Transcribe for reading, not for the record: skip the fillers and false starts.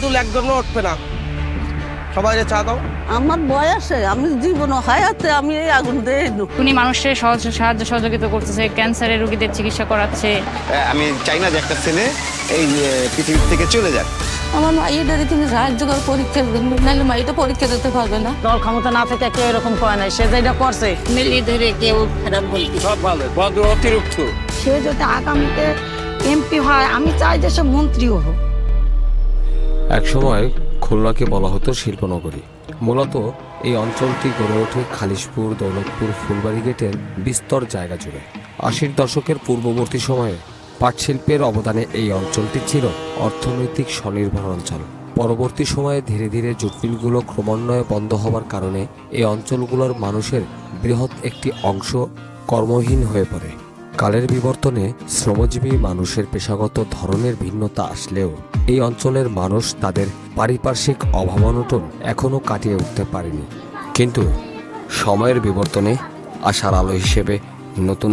চুল একদম উঠবে না। সবাই চা দাও। আমার বয়সে আমি জীবন হায়াতে আমি এই আগুন দিয়ে উনি মানুষের সাহায্য সহযোগিতা করতেছে, ক্যান্সারের রোগীদের চিকিৎসা করাচ্ছে। আমি চাই না যে একটা ছেলে এই পৃথিবী থেকে চলে যাক। আমার মাইয়েদের কিন্তু সাহায্য করে পরীক্ষা নাহলে মাইটা পরীক্ষা দিতে পারবে না। দল ক্ষমতা না থেকে কেউ এরকম করে নাই, সে যেটা করছে মিলিয়ে ধরে কেউ খারাপ বলতে সব ভালো, বদ অতিরিক্ত। সে যদি আগামীতে এমপি হয় আমি চাই যে সে মন্ত্রীও হোক। একসময় খুলনাকে বলা হতো শিল্পনগরী। মূলত এই অঞ্চলটি গড়ে ওঠে খালিশপুর, দৌলতপুর, ফুলবাড়ি গেটের বিস্তর জায়গা জুড়ে। ৮০ দশকের পূর্ববর্তী সময়ে পাট শিল্পের অবদানে এই অঞ্চলটি ছিল অর্থনৈতিক স্বনির্ভর অঞ্চল। পরবর্তী সময়ে ধীরে ধীরে জুটমিলগুলো ক্রমান্বয়ে বন্ধ হওয়ার কারণে এই অঞ্চলগুলোর মানুষের বৃহৎ একটি অংশ কর্মহীন হয়ে পড়ে। কালের বিবর্তনে শ্রমজীবী মানুষের পেশাগত ধরনের ভিন্নতা আসলেও এই অঞ্চলের মানুষ তাদের পারিপার্শ্বিক অভাব-অনটন এখনও কাটিয়ে উঠতে পারেনি। কিন্তু সময়ের বিবর্তনে আশার আলো হিসেবে নতুন